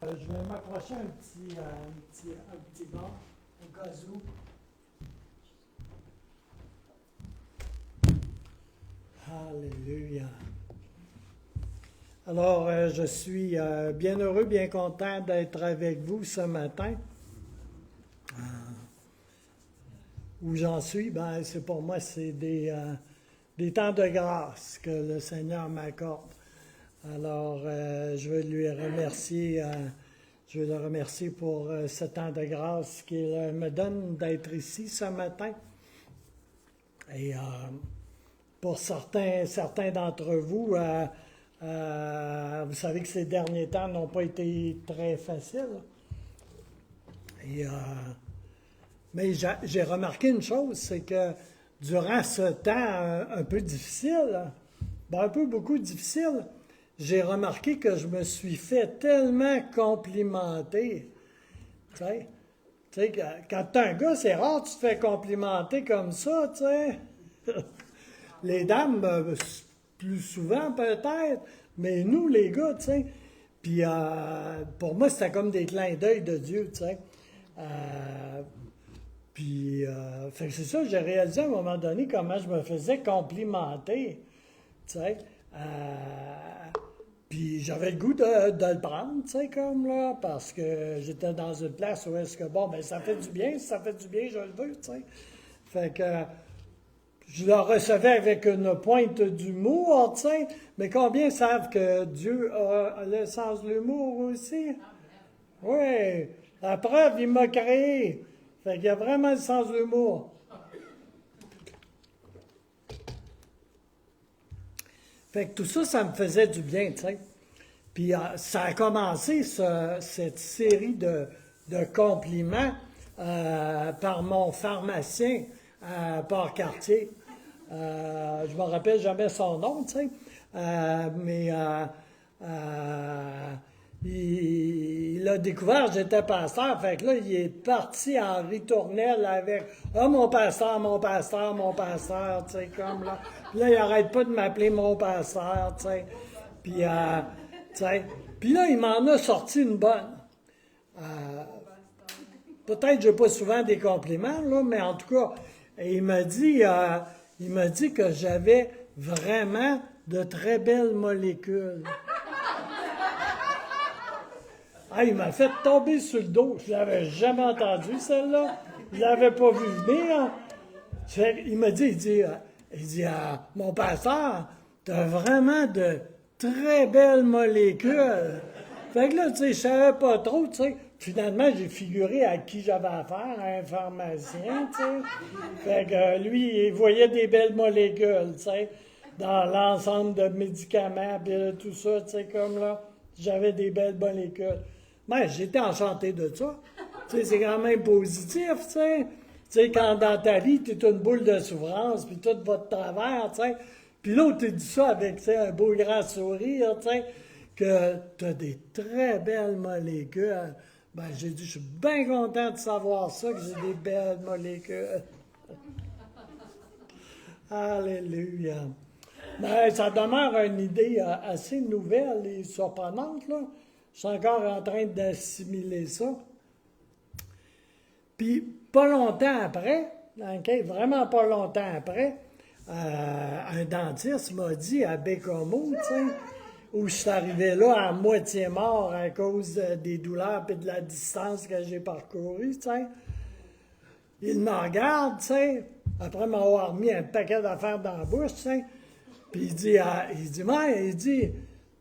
Je vais m'approcher un petit banc, au cas où. Alléluia. Alors, je suis bien heureux, bien content d'être avec vous ce matin. Où j'en suis, ben, c'est pour moi, c'est des temps de grâce que le Seigneur m'accorde. Alors, je veux lui remercier, je veux le remercier pour ce temps de grâce qu'il me donne d'être ici ce matin. Et pour certains d'entre vous, vous savez que ces derniers temps n'ont pas été très faciles. Et, mais j'ai remarqué une chose, c'est que durant ce temps un peu difficile, un peu beaucoup difficile, j'ai remarqué que je me suis fait tellement complimenter. Tu sais, quand t'es un gars, c'est rare que tu te fais complimenter comme ça, tu sais. Les dames, plus souvent peut-être, mais nous, les gars, tu sais. Puis pour moi, c'était comme des clins d'œil de Dieu, tu sais. Fait que c'est ça, j'ai réalisé à un moment donné comment je me faisais complimenter, tu sais. Puis j'avais le goût de le prendre, tu sais, comme là, parce que j'étais dans une place où est-ce que, bon, ben ça fait du bien, si ça fait du bien, je le veux, tu sais. Fait que je le recevais avec une pointe d'humour, tu sais, mais combien savent que Dieu a le sens de l'humour aussi? Oui, la preuve, il m'a créé. Fait qu'il y a vraiment le sens de l'humour. Fait que tout ça, ça me faisait du bien, tu sais. Puis ça a commencé, cette série de compliments par mon pharmacien à Port-Cartier. Je ne me rappelle jamais son nom, tu sais. Mais il a découvert que j'étais pasteur. Fait que là, il est parti en ritournelle avec « Ah, mon pasteur, mon pasteur, mon pasteur », tu sais, comme là. Puis là, il n'arrête pas de m'appeler mon pasteur, tu sais. Puis, tu sais, puis là, il m'en a sorti une bonne. Peut-être que je n'ai pas souvent des compliments, là, mais en tout cas, il m'a dit que j'avais vraiment de très belles molécules. Ah, il m'a fait tomber sur le dos. Je ne l'avais jamais entendu, celle-là. Je ne l'avais pas vu venir. Il m'a dit, mon pasteur, tu as vraiment de très belles molécules. Fait que là, tu sais, je savais pas trop, tu sais. Finalement, j'ai figuré à qui j'avais affaire, à un pharmacien, tu sais. Fait que lui, il voyait des belles molécules, tu sais, dans l'ensemble de médicaments, puis tout ça, tu sais, comme là, j'avais des belles molécules. Mais j'étais enchanté de ça. Tu sais, c'est quand même positif, tu sais. Tu sais, quand dans ta vie, tu es une boule de souffrance, puis tout va de travers, tu sais. Puis l'autre, tu dit ça avec, tu sais, un beau grand sourire, tu sais, que tu as des très belles molécules. Ben, j'ai dit, je suis bien content de savoir ça, que j'ai des belles molécules. Alléluia. Ben, ça demeure une idée assez nouvelle et surprenante, là. Je suis encore en train d'assimiler ça. Puis, pas longtemps après, vraiment pas longtemps après, un dentiste m'a dit à Bécomo, tu sais, où je suis arrivé là à moitié mort à cause des douleurs et de la distance que j'ai parcourue, tu sais. Il me regarde, tu sais, après m'avoir mis un paquet d'affaires dans la bouche, tu sais. Puis il dit,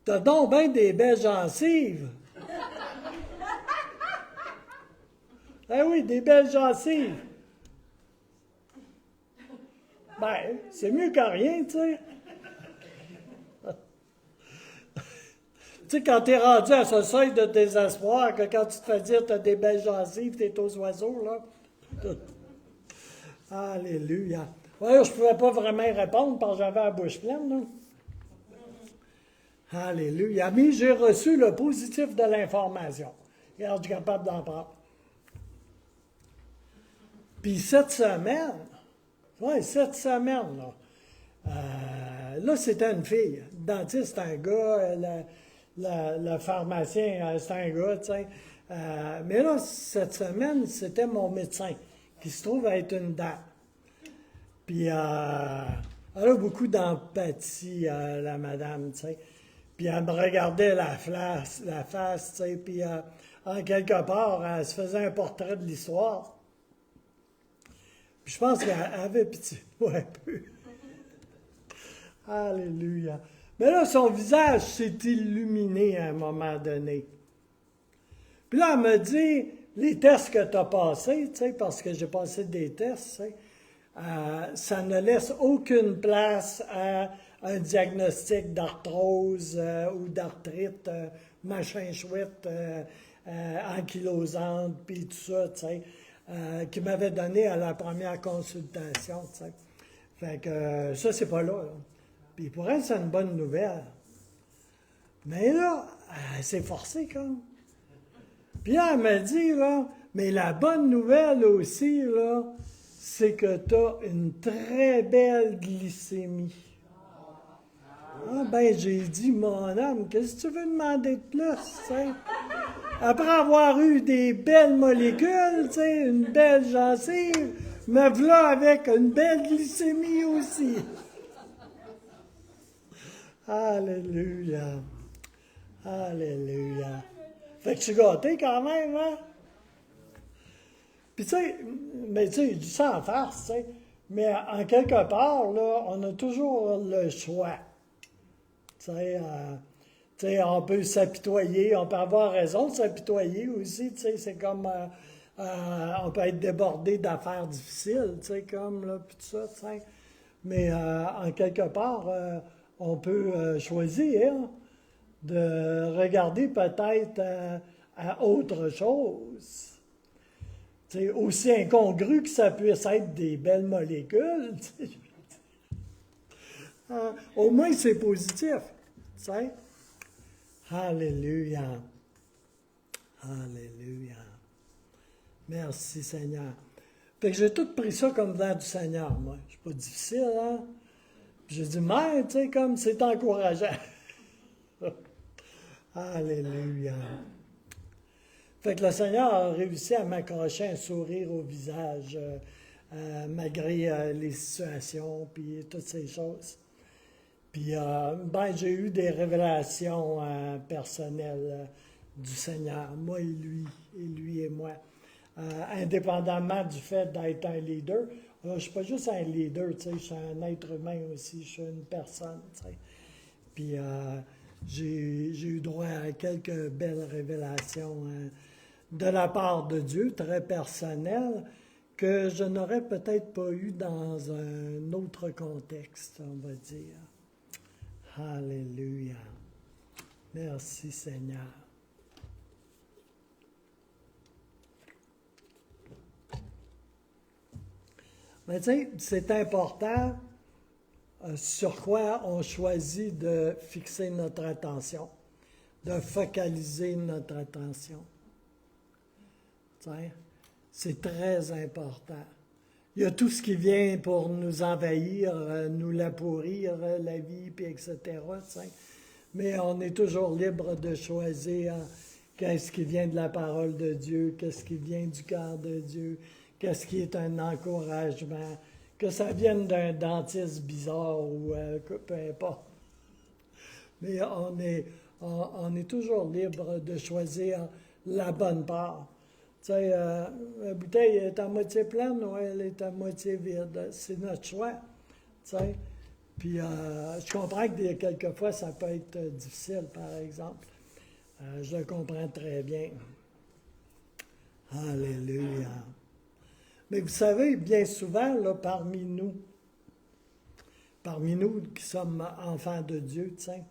t'as donc bien des belles gencives. Ah oui, des belles gencives. Ben, c'est mieux que rien, tu sais. Tu sais, quand t'es rendu à ce seuil de désespoir, que quand tu te fais dire t'as des belles gencives, t'es aux oiseaux, là. Alléluia. Ouais, je ne pouvais pas vraiment y répondre parce que j'avais la bouche pleine, là. Alléluia. Mais j'ai reçu le positif de l'information. Regarde, je suis capable d'en prendre. Puis cette semaine, là, là, c'était une fille. Le dentiste, c'est un gars, le pharmacien, c'est un gars, tu sais. Mais là, cette semaine, c'était mon médecin, qui se trouve être une dame. Puis, elle a beaucoup d'empathie, la madame, tu sais. Puis, elle me regardait la face, tu sais. Puis, en quelque part, elle se faisait un portrait de l'histoire. Puis, je pense qu'elle avait pitié, ouais, un peu. Alléluia. Mais là, son visage s'est illuminé à un moment donné. Puis là, elle me dit, les tests que tu as passés, tu sais, parce que j'ai passé des tests, tu sais, ça ne laisse aucune place à un diagnostic d'arthrose ou d'arthrite, machin chouette, ankylosante, puis tout ça, tu sais, qui m'avait donné à la première consultation, tu sais. Fait que ça, c'est pas là. Puis pour elle, c'est une bonne nouvelle. Mais là, elle s'est forcée, comme. Puis là, elle m'a dit, là, mais la bonne nouvelle aussi, là, c'est que tu as une très belle glycémie. Ah ben, j'ai dit, mon âme, qu'est-ce que tu veux demander de plus, tu sais? Après avoir eu des belles molécules, tu sais, une belle gencive, me voilà avec une belle glycémie aussi. Alléluia. Alléluia. Fait que je suis gâté quand même, hein? Puis tu sais, mais tu sais, je dis ça en farce, tu sais, mais en quelque part, là, on a toujours le choix. Tu sais, on peut s'apitoyer, on peut avoir raison de s'apitoyer aussi, tu sais, c'est comme, on peut être débordé d'affaires difficiles, tu sais, comme, là, puis tout ça, tu sais. Mais en quelque part, on peut choisir de regarder peut-être à autre chose. C'est aussi incongru que ça puisse être des belles molécules. Au moins, c'est positif. T'sais. Alléluia. Alléluia. Merci, Seigneur. Fait que j'ai tout pris ça comme venant du Seigneur, moi. C'est pas difficile, hein? J'ai dit, mais, tu sais, comme c'est encourageant. Alléluia. Fait que le Seigneur a réussi à m'accrocher un sourire au visage, malgré les situations, puis toutes ces choses. Puis, ben, j'ai eu des révélations personnelles du Seigneur, moi et lui et moi. Indépendamment du fait d'être un leader, je ne suis pas juste un leader, tu sais, je suis un être humain aussi, je suis une personne, tu sais. Puis, j'ai eu droit à quelques belles révélations de la part de Dieu, très personnelles, que je n'aurais peut-être pas eu dans un autre contexte, on va dire. Alléluia. Merci Seigneur. Mais tu sais, c'est important sur quoi on choisit de fixer notre attention, de focaliser notre attention. Tu sais, c'est très important. Il y a tout ce qui vient pour nous envahir, nous la pourrir, la vie, puis etc. T'sais. Mais on est toujours libre de choisir qu'est-ce qui vient de la parole de Dieu, qu'est-ce qui vient du cœur de Dieu, qu'est-ce qui est un encouragement, que ça vienne d'un dentiste bizarre ou peu importe. Mais on est toujours libre de choisir la bonne part. Tu sais, la bouteille est à moitié pleine ou elle est à moitié vide. C'est notre choix. Tu sais. Puis, je comprends que quelquefois, ça peut être difficile, par exemple. Je le comprends très bien. Alléluia. Mais vous savez, bien souvent, là, parmi nous qui sommes enfants de Dieu, tu sais,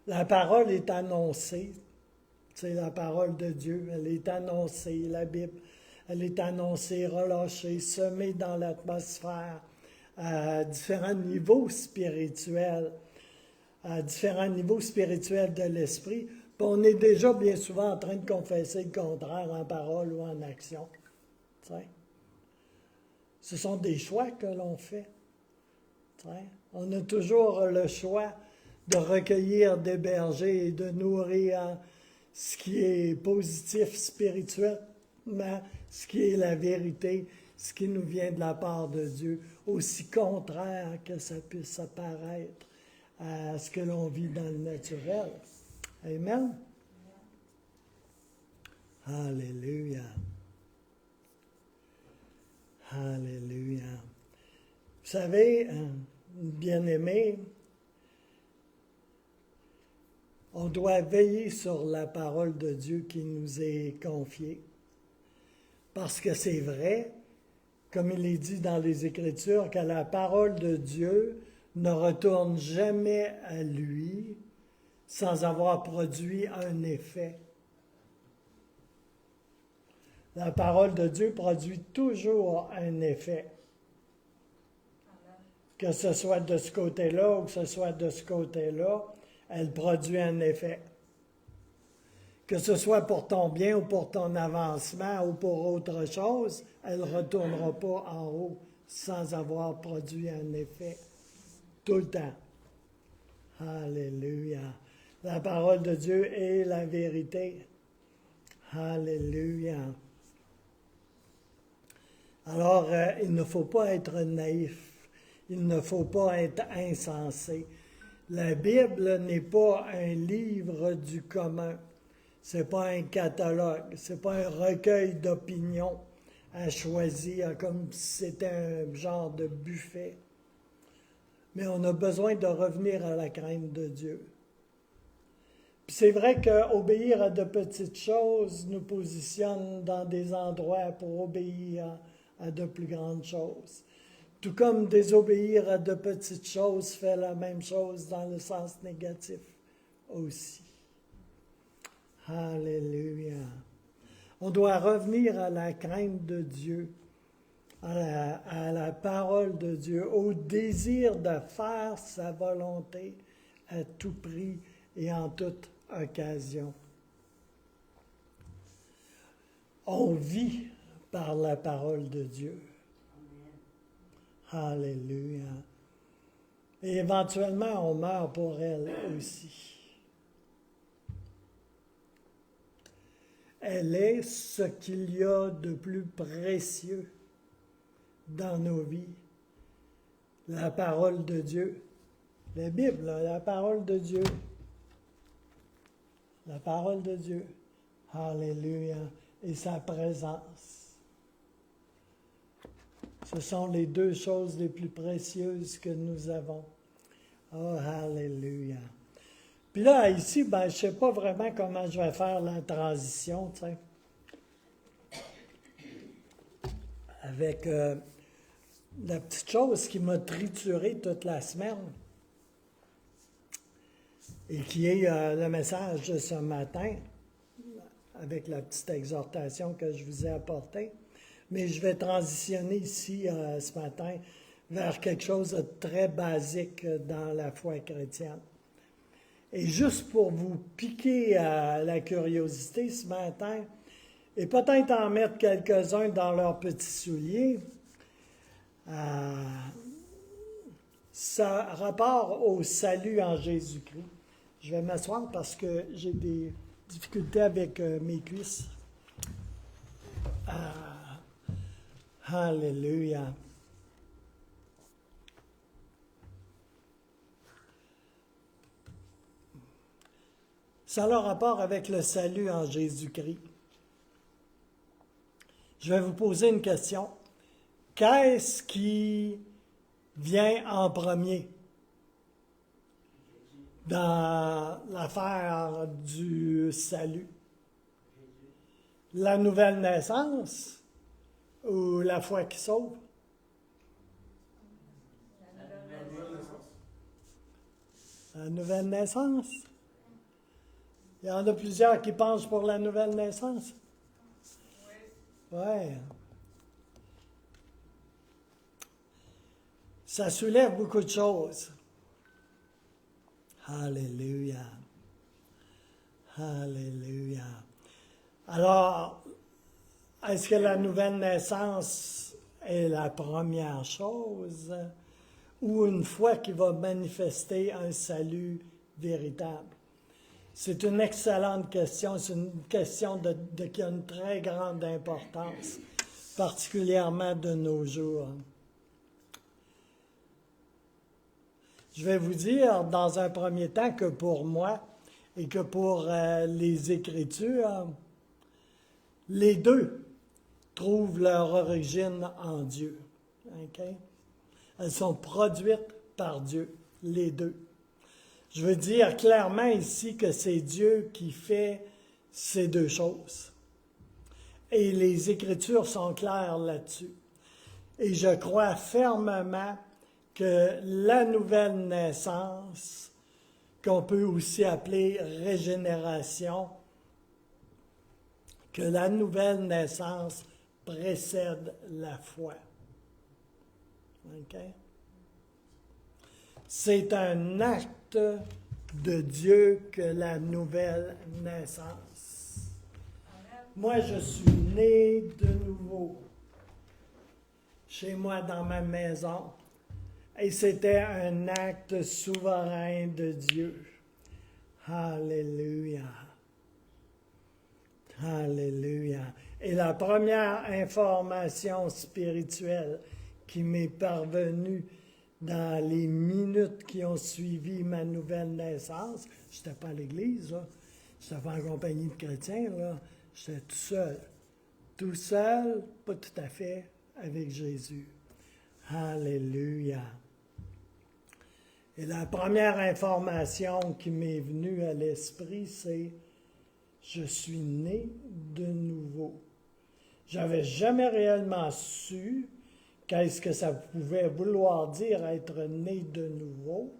la parole est annoncée. C'est la parole de Dieu, elle est annoncée, la Bible, elle est annoncée, relâchée, semée dans l'atmosphère à différents niveaux spirituels, de l'esprit. Puis on est déjà bien souvent en train de confesser le contraire en parole ou en action. T'sais. Ce sont des choix que l'on fait. T'sais. On a toujours le choix de recueillir, d'héberger et de nourrir ce qui est positif spirituellement, ce qui est la vérité, ce qui nous vient de la part de Dieu, aussi contraire que ça puisse apparaître à ce que l'on vit dans le naturel. Amen. Alléluia. Alléluia. Vous savez, bien-aimés, on doit veiller sur la parole de Dieu qui nous est confiée. Parce que c'est vrai, comme il est dit dans les Écritures, que la parole de Dieu ne retourne jamais à lui sans avoir produit un effet. La parole de Dieu produit toujours un effet. Que ce soit de ce côté-là ou que ce soit de ce côté-là, elle produit un effet. Que ce soit pour ton bien ou pour ton avancement ou pour autre chose, elle ne retournera pas en haut sans avoir produit un effet. Tout le temps. Alléluia. La parole de Dieu est la vérité. Alléluia. Alors, il ne faut pas être naïf. Il ne faut pas être insensé. La Bible n'est pas un livre du commun. Ce n'est pas un catalogue. Ce n'est pas un recueil d'opinions à choisir comme si c'était un genre de buffet. Mais on a besoin de revenir à la crainte de Dieu. Puis c'est vrai qu'obéir à de petites choses nous positionne dans des endroits pour obéir à de plus grandes choses. Tout comme désobéir à de petites choses fait la même chose dans le sens négatif aussi. Alléluia. On doit revenir à la crainte de Dieu, à la parole de Dieu, au désir de faire sa volonté à tout prix et en toute occasion. On vit par la parole de Dieu. Alléluia. Et éventuellement, on meurt pour elle aussi. Elle est ce qu'il y a de plus précieux dans nos vies. La parole de Dieu. La Bible, la parole de Dieu. La parole de Dieu. Alléluia. Et sa présence. Ce sont les deux choses les plus précieuses que nous avons. Oh, alléluia. Puis là, ici, je ne sais pas vraiment comment je vais faire la transition, tu sais. Avec la petite chose qui m'a trituré toute la semaine et qui est le message de ce matin, avec la petite exhortation que je vous ai apportée. Mais je vais transitionner ici ce matin vers quelque chose de très basique dans la foi chrétienne. Et juste pour vous piquer la curiosité ce matin, et peut-être en mettre quelques-uns dans leurs petits souliers, ça rapporte au salut en Jésus-Christ. Je vais m'asseoir parce que j'ai des difficultés avec mes cuisses. Alléluia. Ça a le rapport avec le salut en Jésus-Christ. Je vais vous poser une question. Qu'est-ce qui vient en premier dans l'affaire du salut? La nouvelle naissance ou la foi qui sauve? La nouvelle naissance. Il y en a plusieurs qui pensent pour la nouvelle naissance. Oui. Ça soulève beaucoup de choses. Alléluia. Alléluia. Alors, est-ce que la nouvelle naissance est la première chose ou une foi qui va manifester un salut véritable? C'est une excellente question. C'est une question qui a une très grande importance, particulièrement de nos jours. Je vais vous dire dans un premier temps que pour moi et que pour les Écritures, les deux trouvent leur origine en Dieu. Okay? Elles sont produites par Dieu, les deux. Je veux dire clairement ici que c'est Dieu qui fait ces deux choses. Et les Écritures sont claires là-dessus. Et je crois fermement que la nouvelle naissance, qu'on peut aussi appeler régénération, que la nouvelle naissance précède la foi. Okay? C'est un acte de Dieu que la nouvelle naissance. Moi, je suis né de nouveau chez moi dans ma maison. Et c'était un acte souverain de Dieu. Alléluia. Alléluia. Et la première information spirituelle qui m'est parvenue dans les minutes qui ont suivi ma nouvelle naissance, je n'étais pas à l'église, là. Je n'étais pas en compagnie de chrétiens, là. J'étais tout seul. Tout seul, pas tout à fait, avec Jésus. Alléluia. Et la première information qui m'est venue à l'esprit, c'est « Je suis né de nouveau ». Je n'avais jamais réellement su qu'est-ce que ça pouvait vouloir dire être né de nouveau.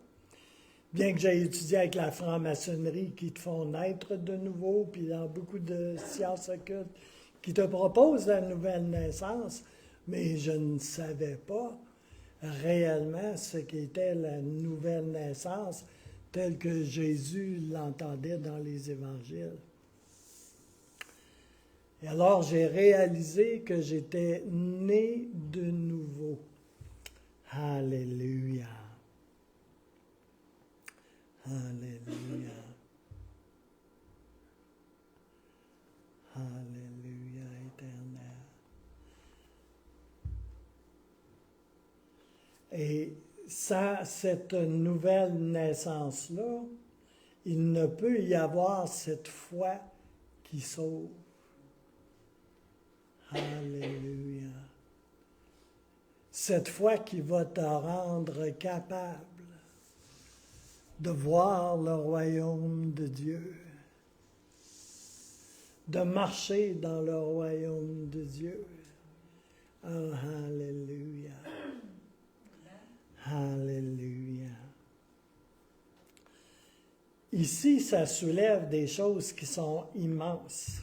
Bien que j'ai étudié avec la franc-maçonnerie qui te font naître de nouveau, puis dans beaucoup de sciences occultes qui te proposent la nouvelle naissance, mais je ne savais pas réellement ce qu'était la nouvelle naissance telle que Jésus l'entendait dans les évangiles. Et alors j'ai réalisé que j'étais né de nouveau. Alléluia. Alléluia. Alléluia éternel. Et sans cette nouvelle naissance-là, il ne peut y avoir cette foi qui sauve. Alléluia. Cette foi qui va te rendre capable de voir le royaume de Dieu, de marcher dans le royaume de Dieu. Oh, alléluia. Alléluia. Ici, ça soulève des choses qui sont immenses.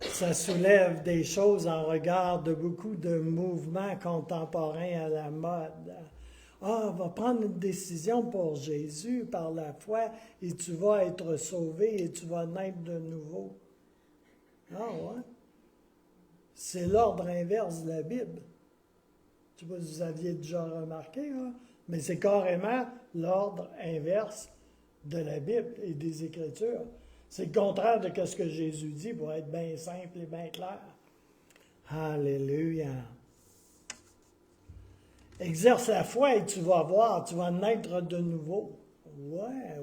Ça soulève des choses en regard de beaucoup de mouvements contemporains à la mode. Ah, on va prendre une décision pour Jésus par la foi et tu vas être sauvé et tu vas naître de nouveau. Ah ouais? C'est l'ordre inverse de la Bible. Je ne sais pas si vous aviez déjà remarqué, hein? Mais c'est carrément l'ordre inverse de la Bible et des Écritures. C'est le contraire de ce que Jésus dit pour être bien simple et bien clair. Alléluia. Exerce la foi et tu vas voir, tu vas naître de nouveau. Ouais.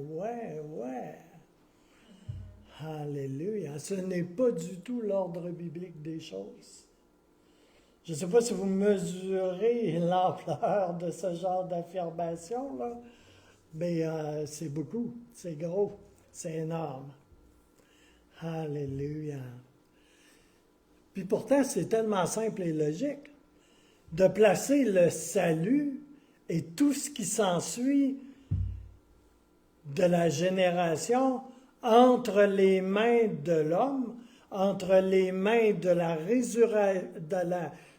Alléluia. Ce n'est pas du tout l'ordre biblique des choses. Je ne sais pas si vous mesurez l'ampleur de ce genre d'affirmation, là, mais c'est beaucoup, c'est gros, c'est énorme. Alléluia. Puis pourtant, c'est tellement simple et logique de placer le salut et tout ce qui s'ensuit de la génération entre les mains de l'homme, entre les mains de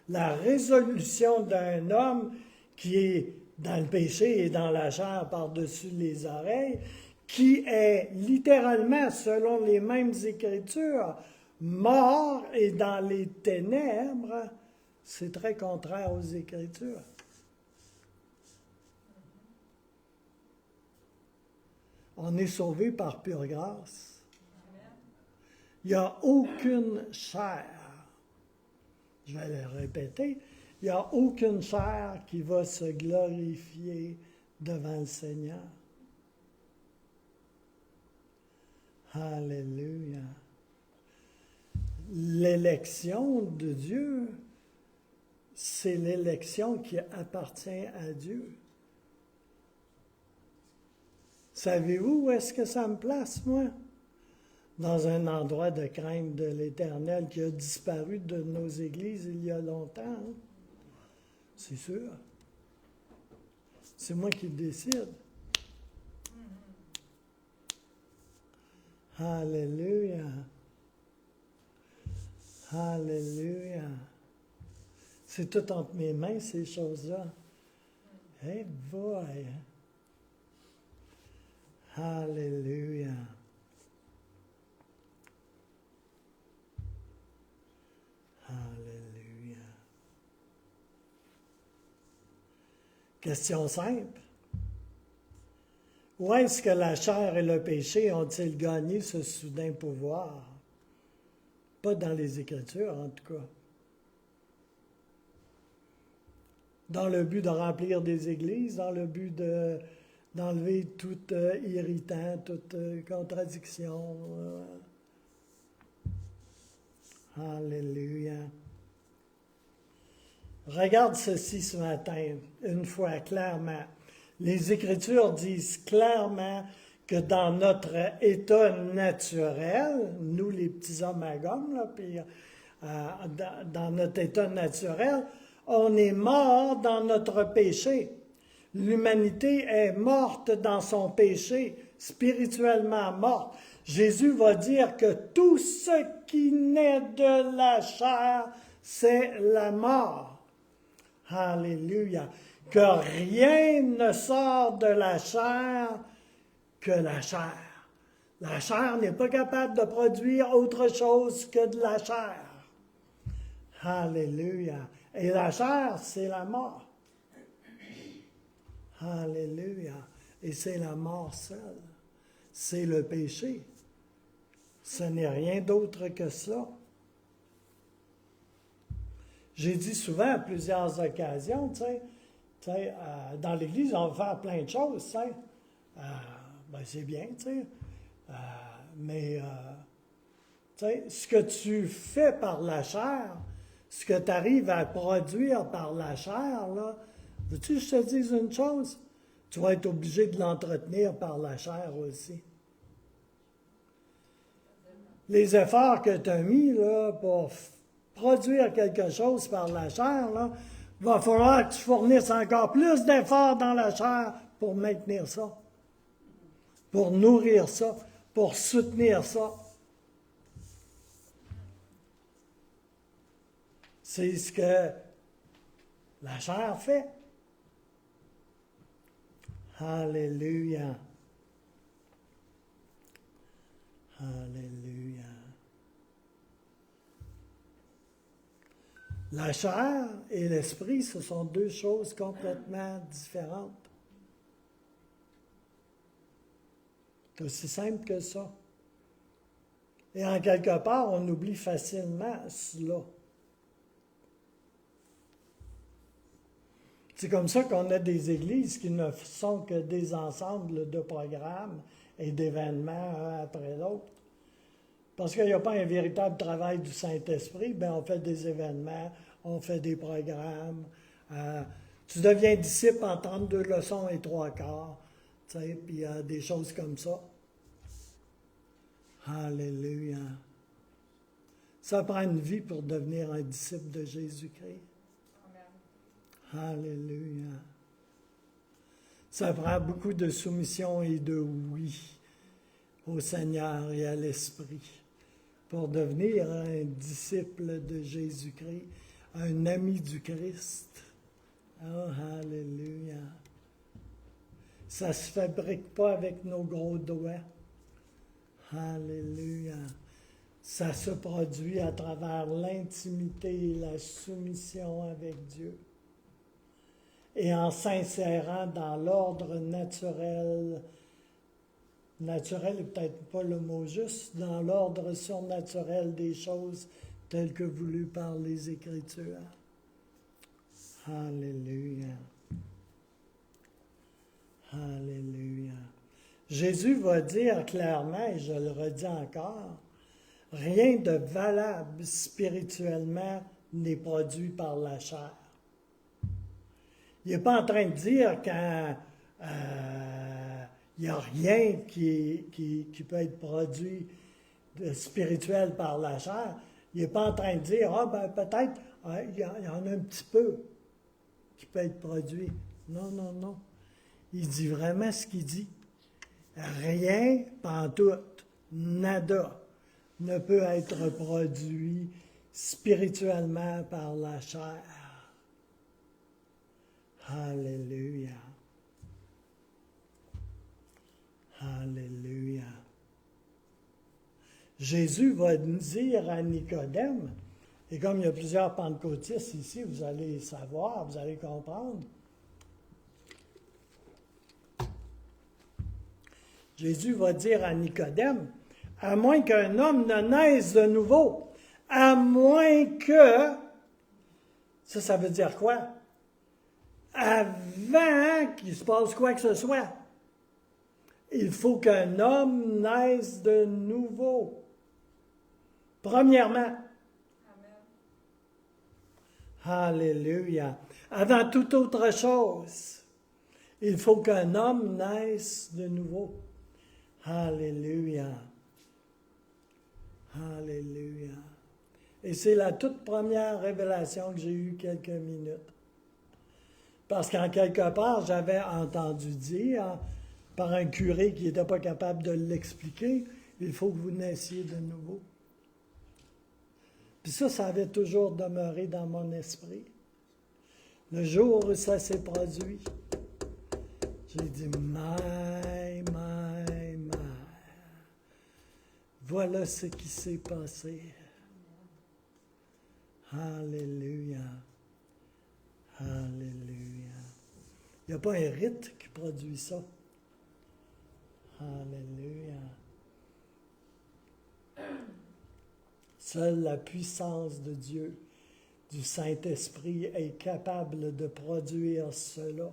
la résolution d'un homme qui est dans le péché et dans la chair par-dessus les oreilles, qui est littéralement, selon les mêmes Écritures, mort et dans les ténèbres. C'est très contraire aux Écritures. On est sauvé par pure grâce. Il n'y a aucune chair, je vais le répéter, il n'y a aucune chair qui va se glorifier devant le Seigneur. Alléluia. L'élection de Dieu, c'est l'élection qui appartient à Dieu. Savez-vous où est-ce que ça me place, moi? Dans un endroit de crainte de l'Éternel qui a disparu de nos églises il y a longtemps. Hein? C'est sûr. C'est moi qui décide. Alléluia. Alléluia. C'est tout entre mes mains, ces choses-là. Hey boy. Alléluia. Alléluia. Question simple. Où est-ce que la chair et le péché ont-ils gagné ce soudain pouvoir? Pas dans les Écritures, en tout cas. Dans le but de remplir des églises, dans le but d'enlever tout irritant, toute contradiction. Alléluia. Regarde ceci ce matin, une fois clairement. Les Écritures disent clairement que dans notre état naturel, nous les petits hommes à gomme, là, puis, dans notre état naturel, on est mort dans notre péché. L'humanité est morte dans son péché, spirituellement morte. Jésus va dire que tout ce qui naît de la chair, c'est la mort. Alléluia. Que rien ne sort de la chair que la chair. La chair n'est pas capable de produire autre chose que de la chair. Alléluia. Et la chair, c'est la mort. Alléluia. Et c'est la mort seule. C'est le péché. Ce n'est rien d'autre que ça. J'ai dit souvent à plusieurs occasions, dans l'Église, on va faire plein de choses, c'est bien, mais ce que tu fais par la chair, ce que tu arrives à produire par la chair, là, veux-tu que je te dise une chose? Tu vas être obligé de l'entretenir par la chair aussi. Les efforts que tu as mis là, pour produire quelque chose par la chair, là, va falloir que tu fournisses encore plus d'efforts dans la chair pour maintenir ça, pour nourrir ça, pour soutenir ça. C'est ce que la chair fait. Alléluia. Alléluia. La chair et l'esprit, ce sont deux choses complètement différentes. C'est aussi simple que ça. Et en quelque part, on oublie facilement cela. C'est comme ça qu'on a des églises qui ne sont que des ensembles de programmes et d'événements un après l'autre. Parce qu'il n'y a pas un véritable travail du Saint-Esprit, bien on fait des événements, on fait des programmes. Tu deviens disciple en 32 leçons et 3/4, puis des choses comme ça. Alléluia. Ça prend une vie pour devenir un disciple de Jésus-Christ. Alléluia. Ça prend beaucoup de soumission et de oui au Seigneur et à l'Esprit pour devenir un disciple de Jésus-Christ, un ami du Christ. Oh, alléluia. Ça ne se fabrique pas avec nos gros doigts. Alléluia. Ça se produit à travers l'intimité et la soumission avec Dieu. Et en s'insérant dans l'ordre naturel naturel n'est peut-être pas le mot juste, dans l'ordre surnaturel des choses telles que voulues par les Écritures. Alléluia. Alléluia. Jésus va dire clairement, et je le redis encore, rien de valable spirituellement n'est produit par la chair. Il n'est pas en train de dire qu'il n'y a rien qui peut être produit de spirituel par la chair. Il n'est pas en train de dire, peut-être, il y en a un petit peu qui peut être produit. Non, non, non. Il dit vraiment ce qu'il dit. Rien, pantoute, nada, ne peut être produit spirituellement par la chair. Alléluia. Alléluia. Jésus va dire à Nicodème, et comme il y a plusieurs pentecôtistes ici, vous allez savoir, vous allez comprendre. Jésus va dire à Nicodème, à moins qu'un homme ne naisse de nouveau, à moins que, ça veut dire quoi? Avant qu'il se passe quoi que ce soit, il faut qu'un homme naisse de nouveau. Premièrement, Amen. Alléluia. Avant toute autre chose, il faut qu'un homme naisse de nouveau. Alléluia. Alléluia. Et c'est la toute première révélation que j'ai eue quelques minutes. Parce qu'en quelque part, j'avais entendu dire par un curé qui n'était pas capable de l'expliquer, il faut que vous naissiez de nouveau. Puis ça avait toujours demeuré dans mon esprit. Le jour où ça s'est produit, j'ai dit, my. Voilà ce qui s'est passé. Alléluia. Alléluia. Il n'y a pas un rite qui produit ça. Alléluia. Seule la puissance de Dieu, du Saint-Esprit, est capable de produire cela.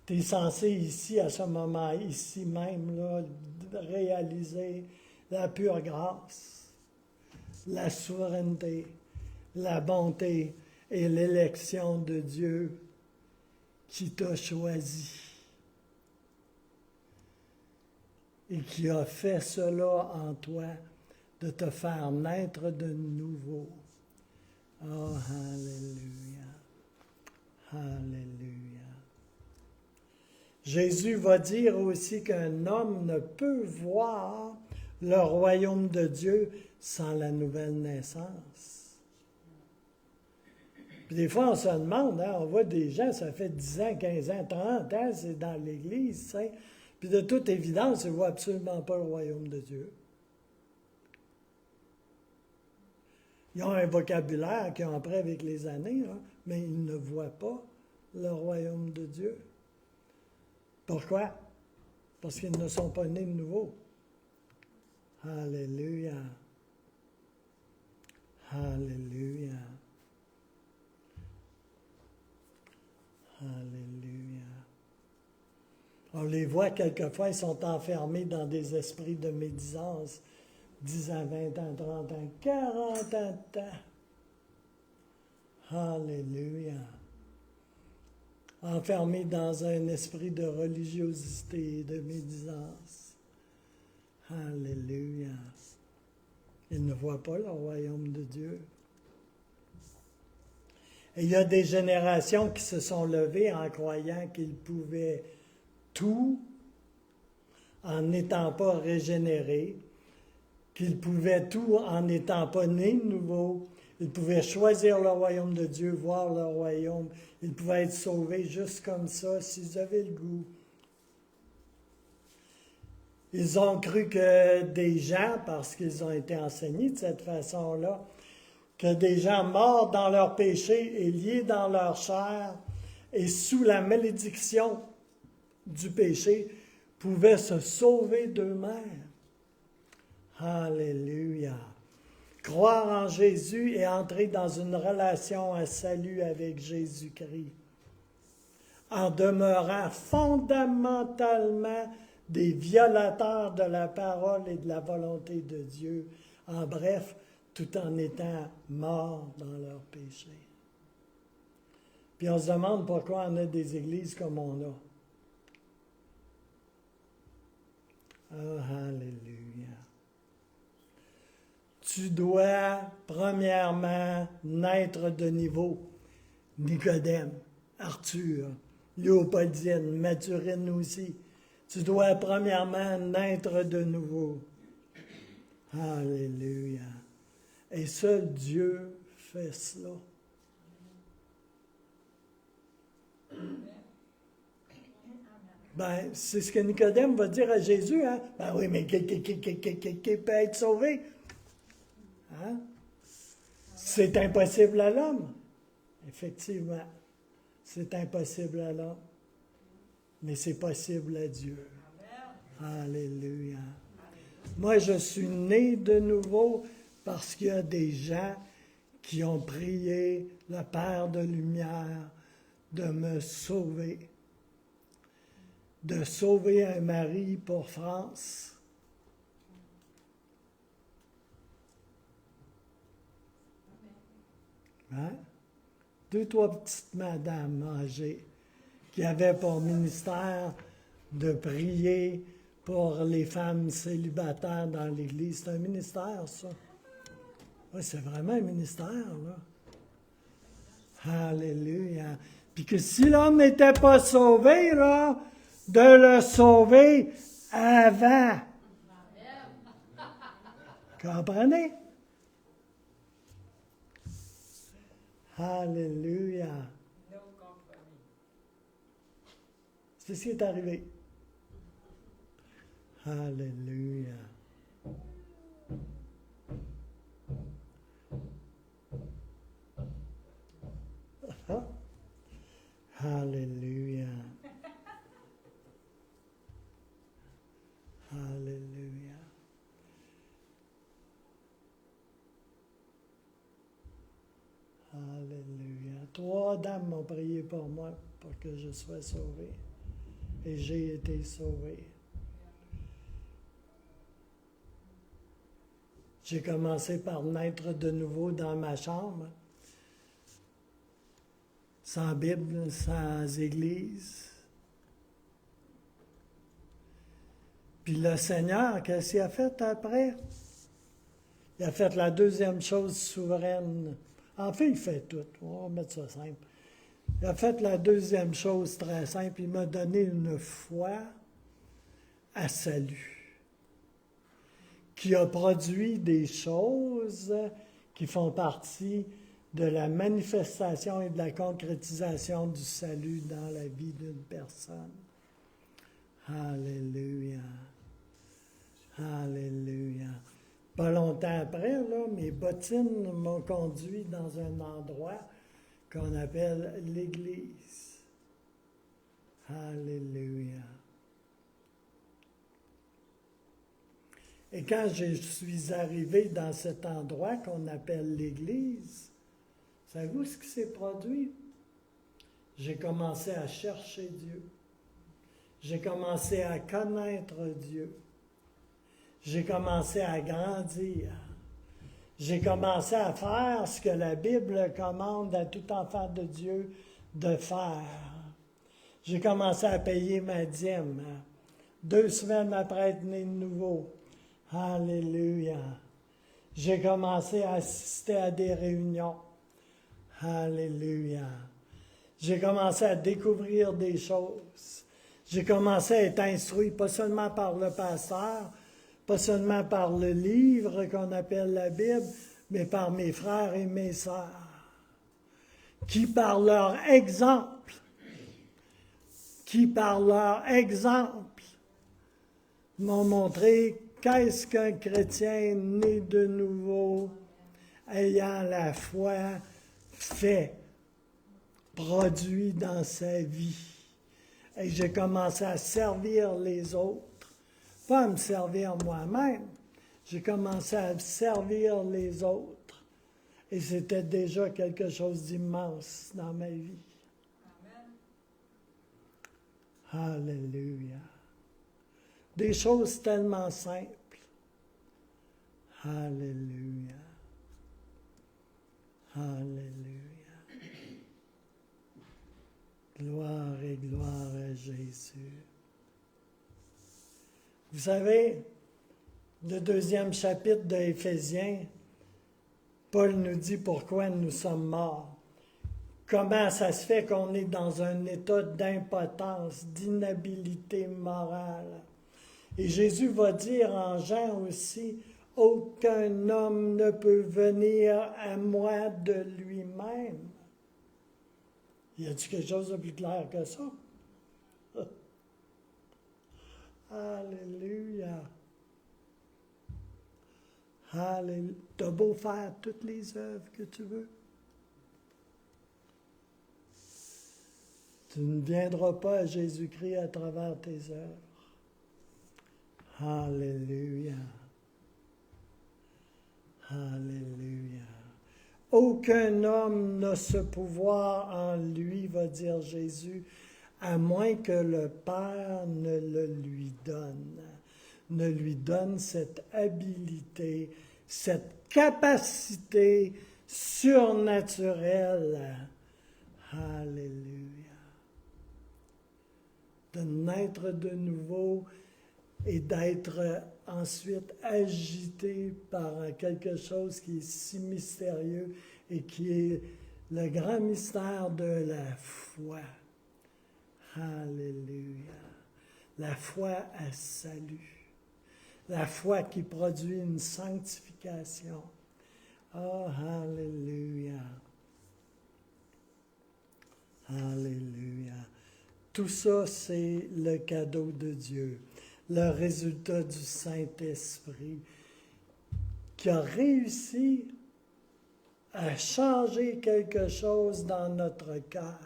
Tu es censé ici, à ce moment, ici même, là, réaliser la pure grâce, la souveraineté, la bonté et l'élection de Dieu qui t'a choisi et qui a fait cela en toi, de te faire naître de nouveau. Oh, alléluia. Alléluia. Jésus va dire aussi qu'un homme ne peut voir le royaume de Dieu sans la nouvelle naissance. Puis des fois, on se demande, on voit des gens, ça fait 10 ans, 15 ans, 30 ans, c'est dans l'Église, tu sais, puis de toute évidence, ils ne voient absolument pas le royaume de Dieu. Ils ont un vocabulaire qu'ils ont appris avec les années, mais ils ne voient pas le royaume de Dieu. Pourquoi? Parce qu'ils ne sont pas nés de nouveau. Alléluia. Alléluia. Alléluia. On les voit quelquefois, ils sont enfermés dans des esprits de médisance, 10 ans, 20 ans, 30 ans, 40 ans de temps. Alléluia. Enfermés dans un esprit de religiosité et de médisance. Alléluia. Ils ne voient pas le royaume de Dieu. Et il y a des générations qui se sont levées en croyant qu'ils pouvaient tout en n'étant pas régénérés, qu'ils pouvaient tout en n'étant pas nés de nouveau. Ils pouvaient choisir le royaume de Dieu, voir le royaume. Ils pouvaient être sauvés juste comme ça, s'ils avaient le goût. Ils ont cru que des gens, parce qu'ils ont été enseignés de cette façon-là, que des gens morts dans leur péché et liés dans leur chair et sous la malédiction du péché pouvaient se sauver d'eux-mêmes. Alléluia. Croire en Jésus et entrer dans une relation à salut avec Jésus-Christ, en demeurant fondamentalement des violateurs de la parole et de la volonté de Dieu, en bref, tout en étant morts dans leurs péchés. Puis on se demande pourquoi on a des églises comme on a. Oh, alléluia. Tu dois, premièrement, naître de nouveau. Nicodème, Arthur, Léopoldine, Mathurine aussi. Tu dois, premièrement, naître de nouveau. Alléluia. Et seul Dieu fait cela. Ben, c'est ce que Nicodème va dire à Jésus, hein? Ben oui, mais qui peut être sauvé? Hein? C'est impossible à l'homme. Effectivement, c'est impossible à l'homme. Mais c'est possible à Dieu. Alléluia. Moi, je suis né de nouveau parce qu'il y a des gens qui ont prié le Père de lumière de me sauver. De sauver un mari pour France. Hein? 2-3 petites madames âgées qui avaient pour ministère de prier pour les femmes célibataires dans l'Église. C'est un ministère, ça. Oui, c'est vraiment un ministère, là. Alléluia. Puis que si l'homme n'était pas sauvé, là, de le sauver avant. Comprenez? Alléluia. C'est ce qui est arrivé. Alléluia. Ah. Alléluia. Alléluia. Alléluia. 3 dames m'ont prié pour moi, pour que je sois sauvé. Et j'ai été sauvé. J'ai commencé par naître de nouveau dans ma chambre, sans Bible, sans Église. Puis le Seigneur, qu'est-ce qu'il a fait après? Il a fait la deuxième chose souveraine. En fait, il fait tout. On va mettre ça simple. Il a fait la deuxième chose très simple. Il m'a donné une foi à salut, qui a produit des choses qui font partie de la manifestation et de la concrétisation du salut dans la vie d'une personne. Alléluia. Alléluia. Pas longtemps après, là, mes bottines m'ont conduit dans un endroit qu'on appelle l'Église. Alléluia. Et quand je suis arrivé dans cet endroit qu'on appelle l'Église, savez-vous ce qui s'est produit? J'ai commencé à chercher Dieu. J'ai commencé à connaître Dieu. J'ai commencé à grandir. J'ai commencé à faire ce que la Bible commande à tout enfant de Dieu de faire. J'ai commencé à payer ma dîme. 2 semaines après être né de nouveau. Alléluia. J'ai commencé à assister à des réunions. Alléluia. J'ai commencé à découvrir des choses. J'ai commencé à être instruit, pas seulement par le pasteur, pas seulement par le livre qu'on appelle la Bible, mais par mes frères et mes sœurs, qui par leur exemple, m'ont montré qu'est-ce qu'un chrétien né de nouveau, ayant la foi, fait, produit dans sa vie, Et j'ai commencé à servir les autres, pas à me servir moi-même. J'ai commencé à servir les autres. Et c'était déjà quelque chose d'immense dans ma vie. Amen. Alléluia. Des choses tellement simples. Alléluia. Alléluia. Gloire et gloire à Jésus. Vous savez, le 2e chapitre de Éphésiens, Paul nous dit pourquoi nous sommes morts. Comment ça se fait qu'on est dans un état d'impotence, d'inhabilité morale. Et Jésus va dire en Jean aussi, « Aucun homme ne peut venir à moi de lui-même. » Y a-t-il quelque chose de plus clair que ça? Alléluia. Alléluia. T'as beau faire toutes les œuvres que tu veux. Tu ne viendras pas à Jésus-Christ à travers tes œuvres. Alléluia. Alléluia. Aucun homme n'a ce pouvoir en lui, va dire Jésus, à moins que le Père ne le lui donne. Ne lui donne cette habilité, cette capacité surnaturelle. Alléluia. De naître de nouveau et d'être ensuite agité par quelque chose qui est si mystérieux et qui est le grand mystère de la foi. Alléluia. La foi à salut. La foi qui produit une sanctification. Oh, alléluia. Alléluia. Tout ça, c'est le cadeau de Dieu, le résultat du Saint-Esprit qui a réussi à changer quelque chose dans notre cœur.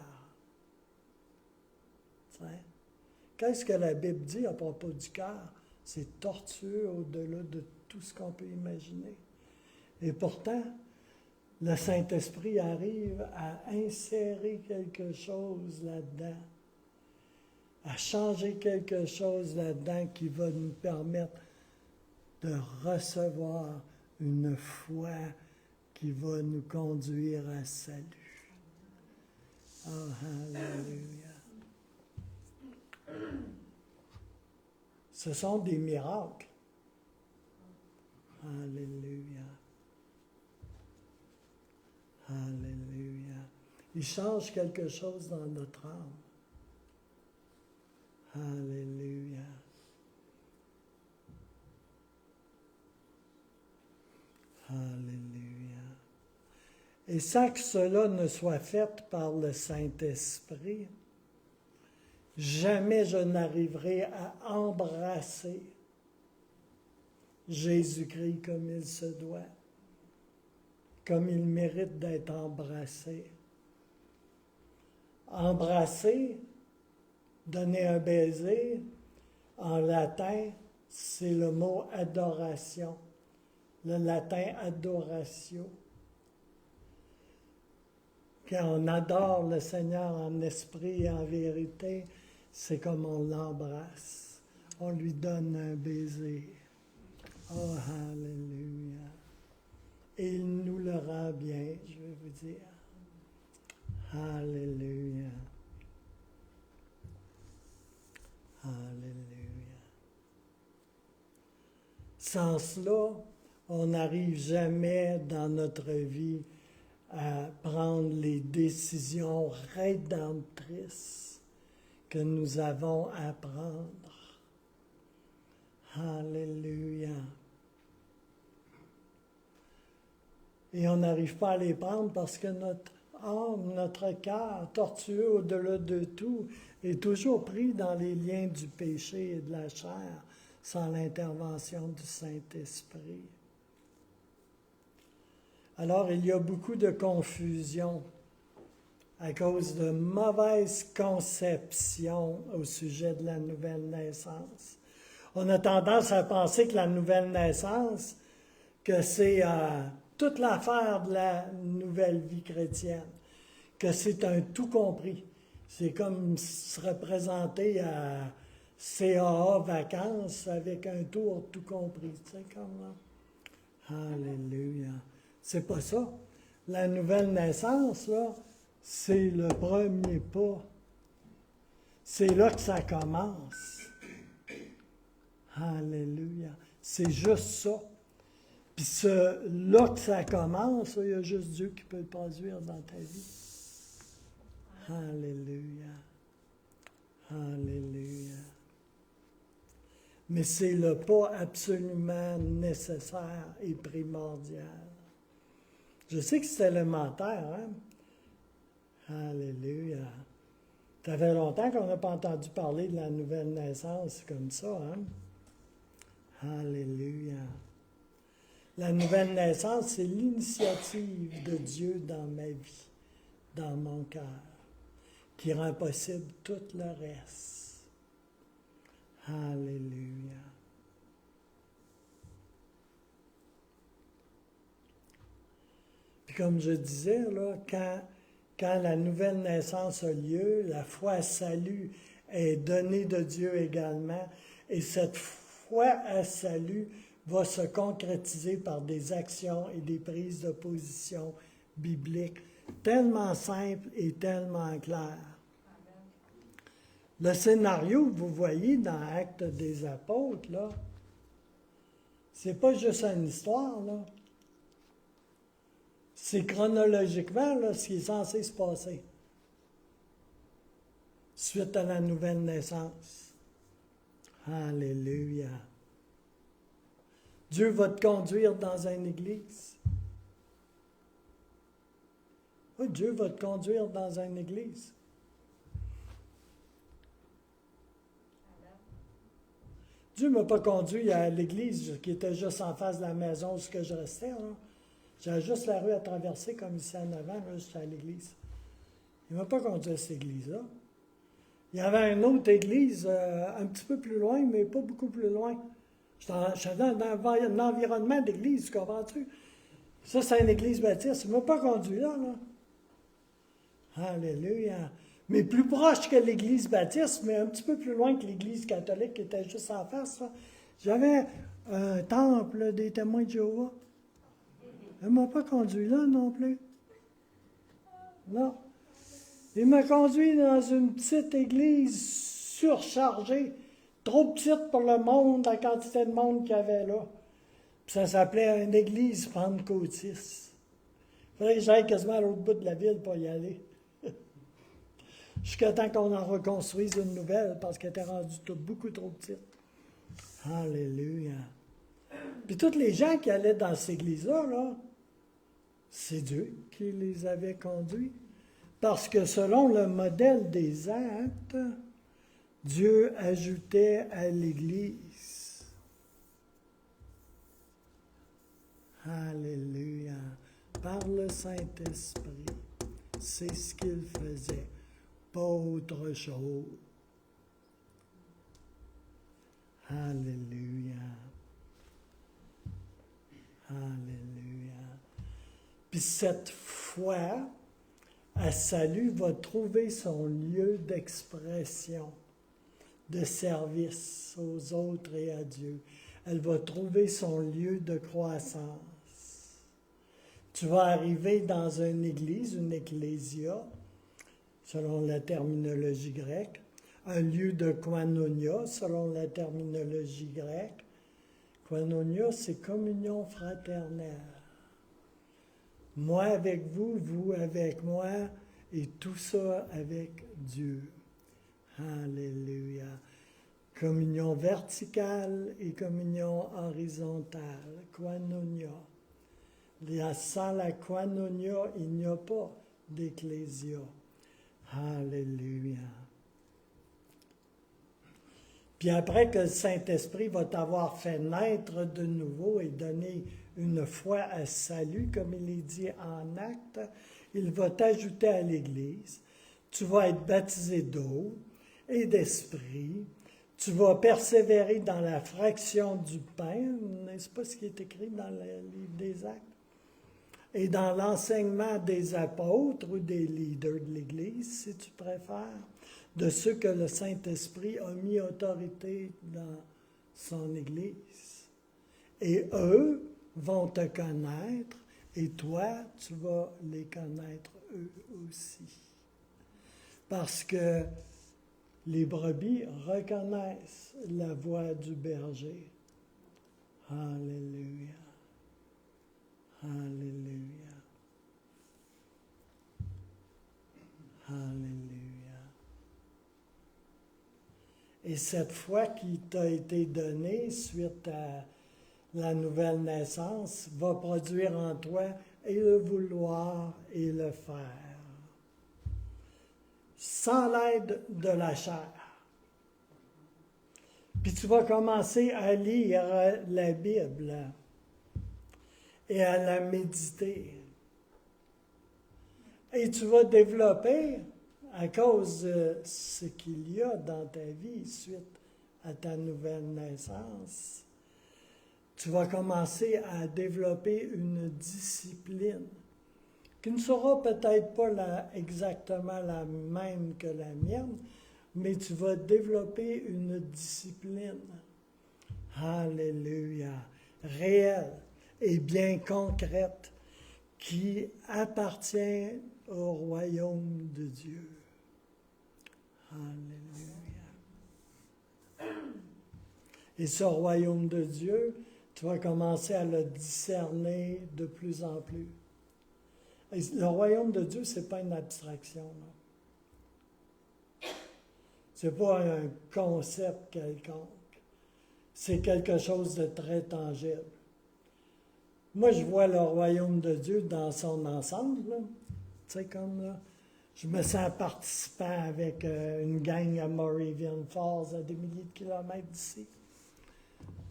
Qu'est-ce que la Bible dit à propos du cœur? C'est tortueux au-delà de tout ce qu'on peut imaginer. Et pourtant, le Saint-Esprit arrive à insérer quelque chose là-dedans, à changer quelque chose là-dedans qui va nous permettre de recevoir une foi qui va nous conduire à salut. Oh, alléluia. Ce sont des miracles. Alléluia. Alléluia. Il change quelque chose dans notre âme. Alléluia. Alléluia. Et sans que cela ne soit fait par le Saint-Esprit, jamais je n'arriverai à embrasser Jésus-Christ comme il se doit, comme il mérite d'être embrassé. Embrasser, donner un baiser, en latin, c'est le mot adoration. Le latin adoratio. Quand on adore le Seigneur en esprit et en vérité, c'est comme on l'embrasse. On lui donne un baiser. Oh, alléluia. Et il nous le rend bien, je vais vous dire. Alléluia. Alléluia. Sans cela, on n'arrive jamais dans notre vie à prendre les décisions rédemptrices que nous avons à prendre. Alléluia. Et on n'arrive pas à les prendre parce que notre âme, notre cœur, tortueux au-delà de tout, est toujours pris dans les liens du péché et de la chair sans l'intervention du Saint-Esprit. Alors, il y a beaucoup de confusion à cause de mauvaises conceptions au sujet de la nouvelle naissance. On a tendance à penser que la nouvelle naissance, que c'est toute l'affaire de la nouvelle vie chrétienne, que c'est un tout compris. C'est comme se représenter à CAA vacances avec un tour tout compris. Tu sais, comme là. Alléluia. C'est pas ça. La nouvelle naissance, là, c'est le premier pas. C'est là que ça commence. Alléluia. C'est juste ça. Puis là que ça commence, il y a juste Dieu qui peut le produire dans ta vie. Alléluia. Alléluia. Mais c'est le pas absolument nécessaire et primordial. Je sais que c'est élémentaire, hein? Alléluia. Ça fait longtemps qu'on n'a pas entendu parler de la nouvelle naissance comme ça, hein? Alléluia. La nouvelle naissance, c'est l'initiative de Dieu dans ma vie, dans mon cœur, qui rend possible tout le reste. Alléluia. Puis comme je disais, là, quand la nouvelle naissance a lieu, la foi à salut est donnée de Dieu également, et cette foi à salut va se concrétiser par des actions et des prises de position bibliques tellement simples et tellement claires. Le scénario que vous voyez dans Actes des Apôtres, là, c'est pas juste une histoire, là. C'est chronologiquement là, ce qui est censé se passer suite à la nouvelle naissance. Alléluia. Dieu va te conduire dans une église. Oui, Dieu va te conduire dans une église. Dieu ne m'a pas conduit à l'église qui était juste en face de la maison où je restais. Là. J'avais juste la rue à traverser comme ici en avant, là, j'étais à l'église. Il ne m'a pas conduit à cette église-là. Il y avait une autre église un petit peu plus loin, mais pas beaucoup plus loin. J'étais dans un environnement d'église, comprends-tu? Ça, c'est une église baptiste. Il ne m'a pas conduit là, là. Alléluia. Mais plus proche que l'église baptiste, mais un petit peu plus loin que l'église catholique qui était juste en face, là. J'avais un temple des témoins de Jéhovah. Il ne m'a pas conduit là non plus. Non. Il m'a conduit dans une petite église surchargée, trop petite pour le monde, la quantité de monde qu'il y avait là. Puis ça s'appelait une église pentecôtiste. Il fallait que j'aille quasiment à l'autre bout de la ville pour y aller. Jusqu'à temps qu'on en reconstruise une nouvelle, parce qu'elle était rendue beaucoup trop petite. Alléluia. Puis tous les gens qui allaient dans cette église-là, là, c'est Dieu qui les avait conduits. Parce que selon le modèle des actes, Dieu ajoutait à l'Église. Alléluia. Par le Saint-Esprit. C'est ce qu'il faisait. Pas autre chose. Alléluia. Alléluia. Puis cette foi à salut va trouver son lieu d'expression, de service aux autres et à Dieu. Elle va trouver son lieu de croissance. Tu vas arriver dans une église, une ecclésia, selon la terminologie grecque, un lieu de koinonia, selon la terminologie grecque. Koinonia, c'est communion fraternelle. Moi avec vous, vous avec moi, et tout ça avec Dieu. Alléluia. Communion verticale et communion horizontale. Koinonia. Sans la koinonia, il n'y a pas d'ecclésia. Alléluia. Puis après que le Saint-Esprit va t'avoir fait naître de nouveau et donner une foi à salut, comme il est dit en acte, il va t'ajouter à l'Église. Tu vas être baptisé d'eau et d'esprit. Tu vas persévérer dans la fraction du pain, n'est-ce pas ce qui est écrit dans le livre des Actes? Et dans l'enseignement des apôtres ou des leaders de l'Église, si tu préfères, de ceux que le Saint-Esprit a mis autorité dans son Église. Et eux vont te connaître, et toi, tu vas les connaître eux aussi. Parce que les brebis reconnaissent la voix du berger. Alléluia. Alléluia. Alléluia. Et cette foi qui t'a été donnée suite à la nouvelle naissance va produire en toi et le vouloir et le faire. Sans l'aide de la chair. Puis tu vas commencer à lire la Bible et à la méditer. Et tu vas développer, à cause de ce qu'il y a dans ta vie suite à ta nouvelle naissance, tu vas commencer à développer une discipline qui ne sera peut-être pas exactement la même que la mienne, mais tu vas développer une discipline. Alléluia. Réelle et bien concrète qui appartient au royaume de Dieu. Alléluia. Et ce royaume de Dieu, tu vas commencer à le discerner de plus en plus. Et le royaume de Dieu, ce n'est pas une abstraction. Ce n'est pas un concept quelconque. C'est quelque chose de très tangible. Moi, je vois le royaume de Dieu dans son ensemble. Tu sais, comme là, je me sens participant avec une gang à Murrayville Falls, à des milliers de kilomètres d'ici.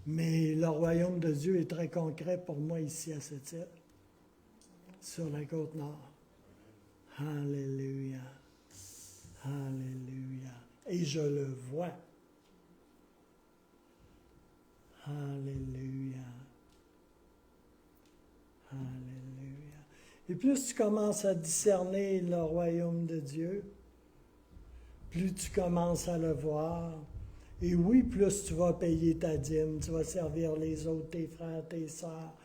Mais le royaume de Dieu est très concret pour moi ici à cette île, sur la côte nord. Alléluia. Alléluia. Et je le vois. Alléluia. Alléluia. Et plus tu commences à discerner le royaume de Dieu, plus tu commences à le voir. Et oui, plus tu vas payer ta dîme, tu vas servir les autres, tes frères, tes sœurs,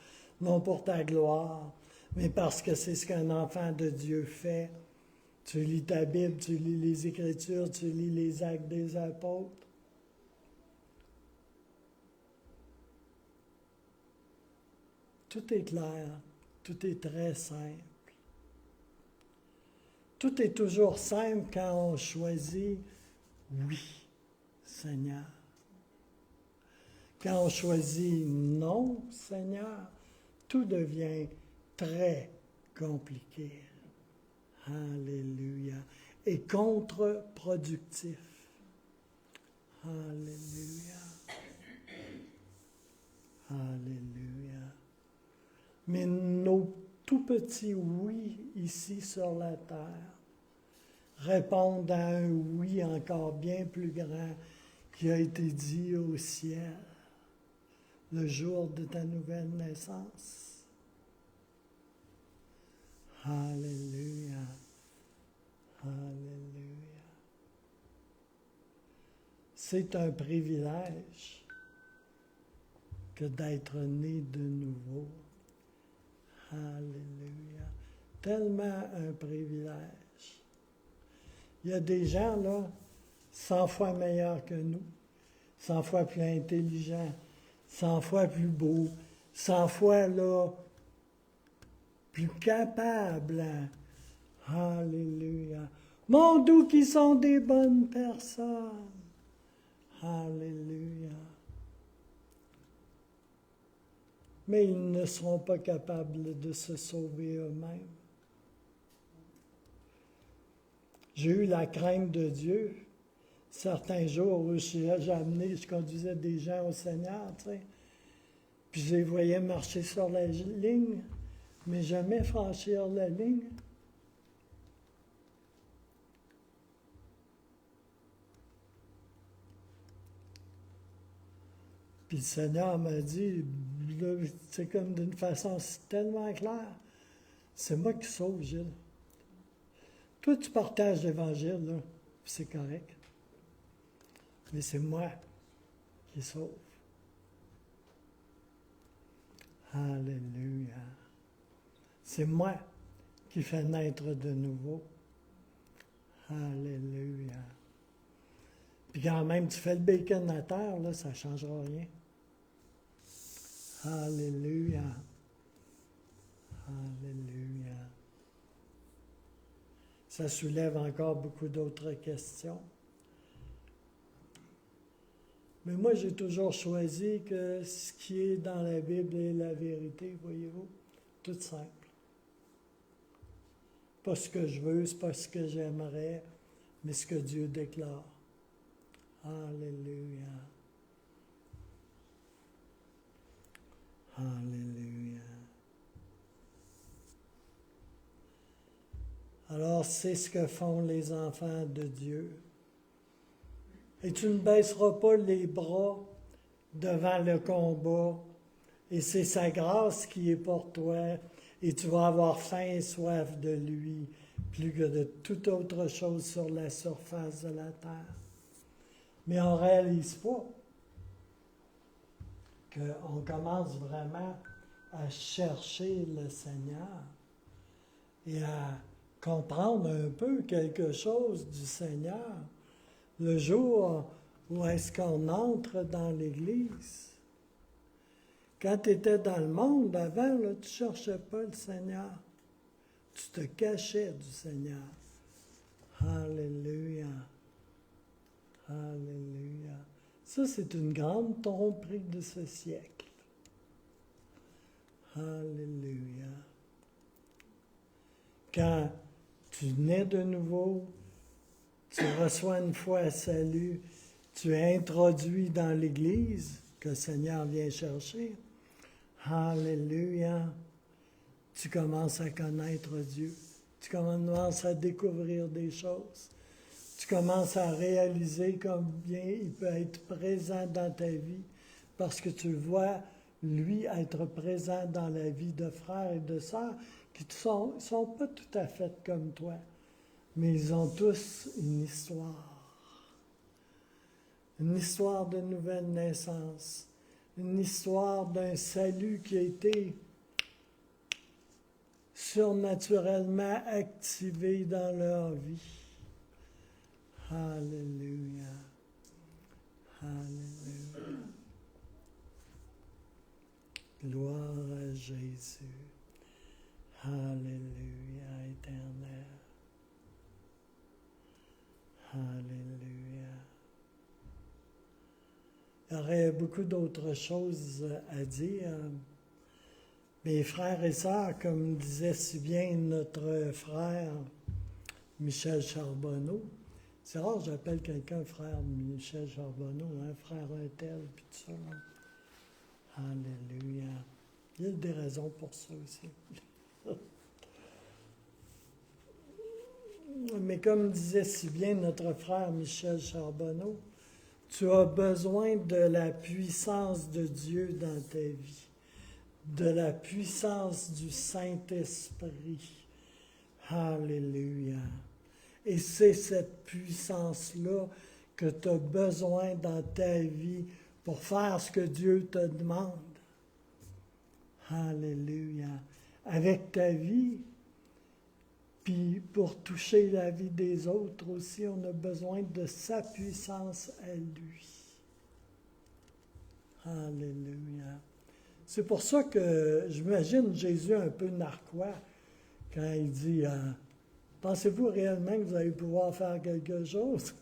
non pour ta gloire, mais parce que c'est ce qu'un enfant de Dieu fait. Tu lis ta Bible, tu lis les Écritures, tu lis les Actes des Apôtres. Tout est clair, tout est très simple. Tout est toujours simple quand on choisit « Oui, Seigneur ». Quand on choisit « Non, Seigneur », tout devient très compliqué. Alléluia. Et contre-productif. Alléluia. Alléluia. Mais nos tout petits oui ici sur la terre répondent à un oui encore bien plus grand qui a été dit au ciel le jour de ta nouvelle naissance. Alléluia. Alléluia. C'est un privilège que d'être né de nouveau. Alléluia. Tellement un privilège. Il y a des gens, là, 100 fois meilleurs que nous, 100 fois plus intelligents, 100 fois plus beaux, 100 fois, là, plus capables. Alléluia. Mon Dieu, qui sont des bonnes personnes. Alléluia. Mais ils ne seront pas capables de se sauver eux-mêmes. J'ai eu la crainte de Dieu certains jours où je conduisais des gens au Seigneur, tu sais, puis je les voyais marcher sur la ligne, mais jamais franchir la ligne. Puis le Seigneur m'a dit, là, c'est comme d'une façon tellement claire, c'est moi qui sauve, Gilles. Toi, tu partages l'Évangile, là, puis c'est correct. Mais c'est moi qui sauve. Alléluia. C'est moi qui fais naître de nouveau. Alléluia. Puis quand même tu fais le bacon à terre, là, ça ne changera rien. Alléluia. Alléluia. Ça soulève encore beaucoup d'autres questions. Mais moi, j'ai toujours choisi que ce qui est dans la Bible est la vérité, voyez-vous. Tout simple. Pas ce que je veux, c'est pas ce que j'aimerais, mais ce que Dieu déclare. Alléluia. Alléluia. Alors, c'est ce que font les enfants de Dieu. Et tu ne baisseras pas les bras devant le combat. Et c'est sa grâce qui est pour toi. Et tu vas avoir faim et soif de lui, plus que de toute autre chose sur la surface de la terre. Mais on ne réalise pas qu'on commence vraiment à chercher le Seigneur et à comprendre un peu quelque chose du Seigneur le jour où est-ce qu'on entre dans l'Église. Quand tu étais dans le monde avant, là, tu ne cherchais pas le Seigneur. Tu te cachais du Seigneur. Alléluia. Alléluia. Ça, c'est une grande tromperie de ce siècle. Alléluia. Quand tu nais de nouveau, tu reçois une foi à salut, tu es introduit dans l'Église que le Seigneur vient chercher. Alléluia. Tu commences à connaître Dieu. Tu commences à découvrir des choses. Tu commences à réaliser combien il peut être présent dans ta vie parce que tu vois lui être présent dans la vie de frères et de sœurs qui ne sont pas tout à fait comme toi, mais ils ont tous une histoire de nouvelle naissance, une histoire d'un salut qui a été surnaturellement activé dans leur vie. Alléluia. Alléluia. Gloire à Jésus. Alléluia, éternel. Alléluia. Il y aurait beaucoup d'autres choses à dire. Mes frères et sœurs, comme disait si bien notre frère Michel Charbonneau, c'est rare que j'appelle quelqu'un frère Michel Charbonneau, hein, frère un tel, puis tout ça. Alléluia. Il y a des raisons pour ça aussi. Mais comme disait si bien notre frère Michel Charbonneau, tu as besoin de la puissance de Dieu dans ta vie, de la puissance du Saint-Esprit. Alléluia. Et c'est cette puissance-là que tu as besoin dans ta vie pour faire ce que Dieu te demande. Alléluia. Avec ta vie, puis pour toucher la vie des autres aussi, on a besoin de sa puissance à lui. Alléluia. C'est pour ça que j'imagine Jésus un peu narquois quand il dit pensez-vous réellement que vous allez pouvoir faire quelque chose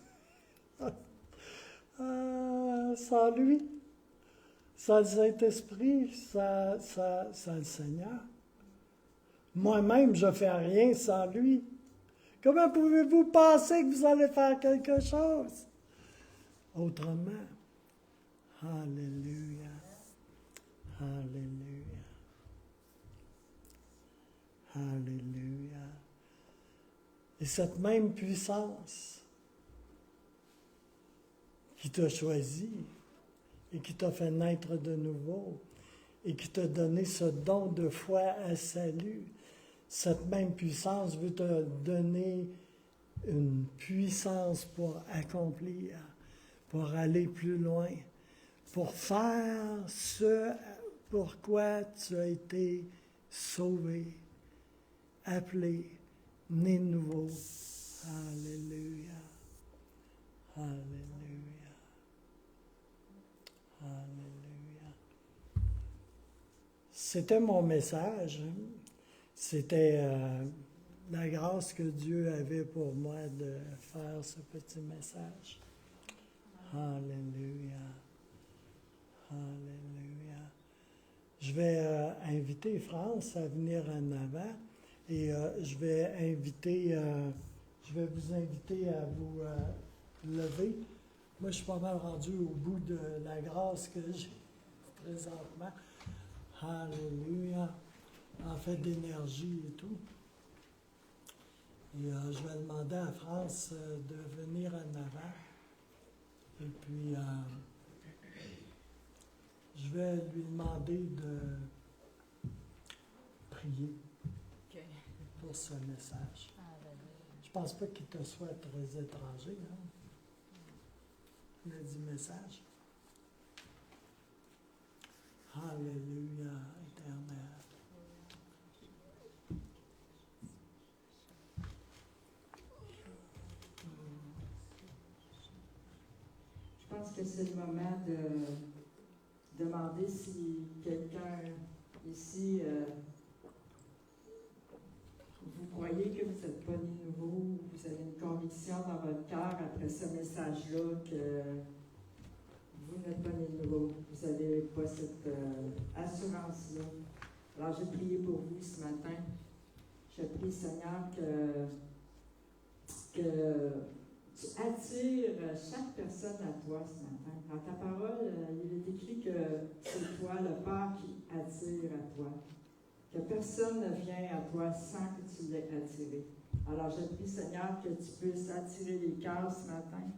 sans lui, sans le Saint-Esprit, sans le Seigneur? Moi-même, je ne fais rien sans lui. Comment pouvez-vous penser que vous allez faire quelque chose autrement? Alléluia. Alléluia. Alléluia. Et cette même puissance qui t'a choisi, et qui t'a fait naître de nouveau et qui t'a donné ce don de foi à salut. Cette même puissance veut te donner une puissance pour accomplir, pour aller plus loin, pour faire ce pourquoi tu as été sauvé, appelé, né de nouveau. Alléluia. Alléluia. Alléluia. C'était mon message. C'était la grâce que Dieu avait pour moi de faire ce petit message. Alléluia. Alléluia. Je vais inviter France à venir en avant et je vais vous inviter à vous lever. Moi, je suis pas mal rendu au bout de la grâce que j'ai présentement. Alléluia. En fait, d'énergie et tout. Et je vais demander à France de venir en avant. Et puis, je vais lui demander de prier pour ce message. Je pense pas qu'il te soit très étranger, hein? Le dit message. Alléluia, éternel. Je pense que c'est le moment de demander si quelqu'un ici, vous croyez que vous n'êtes pas né nouveau, vous avez une conviction dans votre cœur après ce message-là que vous n'êtes pas né nouveau, vous n'avez pas cette assurance-là. Alors, j'ai prié pour vous ce matin. Je prie, Seigneur, que tu attires chaque personne à toi ce matin. Dans ta parole, il est écrit que c'est toi, le Père, qui attire à toi. Que personne ne vient à toi sans que tu l'aies attiré. Alors, je prie, Seigneur, que tu puisses attirer les cœurs ce matin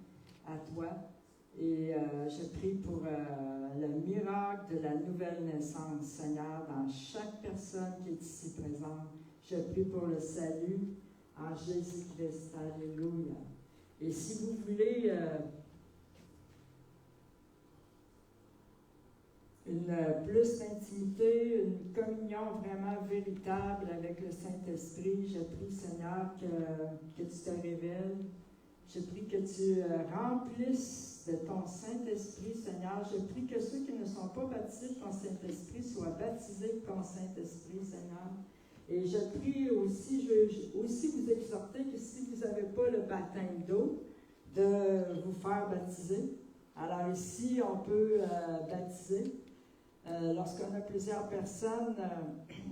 à toi. Et je prie pour le miracle de la nouvelle naissance, Seigneur, dans chaque personne qui est ici présente. Je prie pour le salut en Jésus-Christ. Alléluia. Et si vous voulez plus d'intimité, une communion vraiment véritable avec le Saint-Esprit, je prie, Seigneur, que tu te révèles. Je prie que tu remplisses de ton Saint-Esprit, Seigneur. Je prie que ceux qui ne sont pas baptisés de ton Saint-Esprit soient baptisés de ton Saint-Esprit, Seigneur. Et je prie aussi, je veux aussi vous exhorter que si vous n'avez pas le baptême d'eau, de vous faire baptiser. Alors ici, on peut baptiser. Lorsqu'on a plusieurs personnes,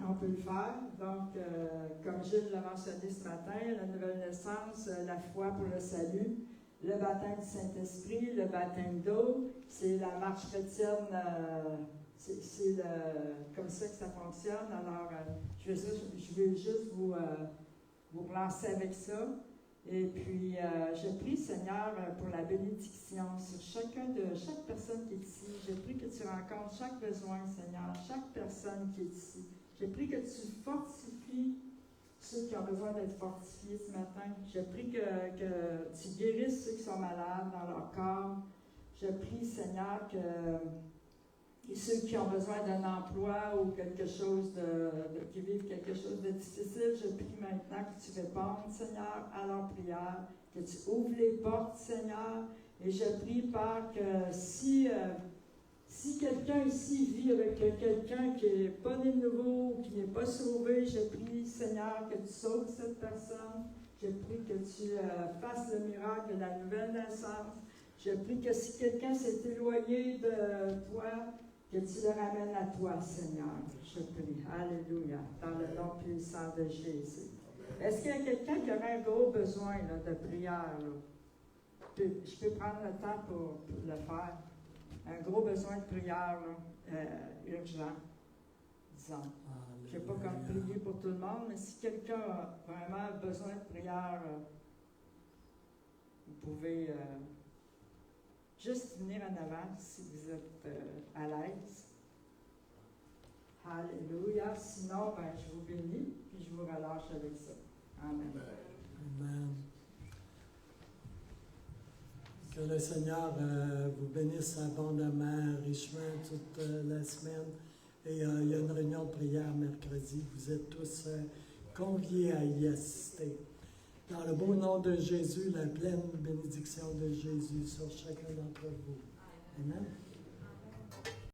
on peut le faire. Donc, comme Gilles l'a mentionné ce matin, la nouvelle naissance, la foi pour le salut, le baptême du Saint-Esprit, le baptême d'eau, c'est la marche chrétienne, c'est comme ça que ça fonctionne. Alors, je veux juste vous relancer avec ça. Et puis, je prie, Seigneur, pour la bénédiction sur chaque personne qui est ici. Je prie que tu rencontres chaque besoin, Seigneur, chaque personne qui est ici. Je prie que tu fortifies ceux qui ont besoin d'être fortifiés ce matin. Je prie que tu guérisses ceux qui sont malades dans leur corps. Je prie, Seigneur, que ceux qui ont besoin d'un emploi ou quelque chose qui vivent quelque chose de difficile, je prie maintenant que tu répondes, Seigneur, à leur prière, que tu ouvres les portes, Seigneur, et je prie, Père, que si quelqu'un ici vit avec quelqu'un qui n'est pas né de nouveau ou qui n'est pas sauvé, je prie, Seigneur, que tu sauves cette personne. Je prie que tu fasses le miracle de la nouvelle naissance. Je prie que si quelqu'un s'est éloigné de toi, que tu le ramènes à toi, Seigneur. Je prie. Alléluia. Dans le nom puissant de Jésus. Est-ce qu'il y a quelqu'un qui aurait un gros besoin là, de prière? Là? Je peux prendre le temps pour le faire. Un gros besoin de prière là, urgent, disons. Je ne sais pas comme prier pour tout le monde, mais si quelqu'un a vraiment besoin de prière, vous pouvez... juste venir en avant si vous êtes à l'aise. Alléluia. Sinon, ben, je vous bénis, puis je vous relâche avec ça. Amen. Amen. Que le Seigneur vous bénisse abondamment, richement toute la semaine. Et il y a une réunion de prière mercredi. Vous êtes tous conviés à y assister. Dans le beau nom de Jésus, la pleine bénédiction de Jésus sur chacun d'entre vous. Amen.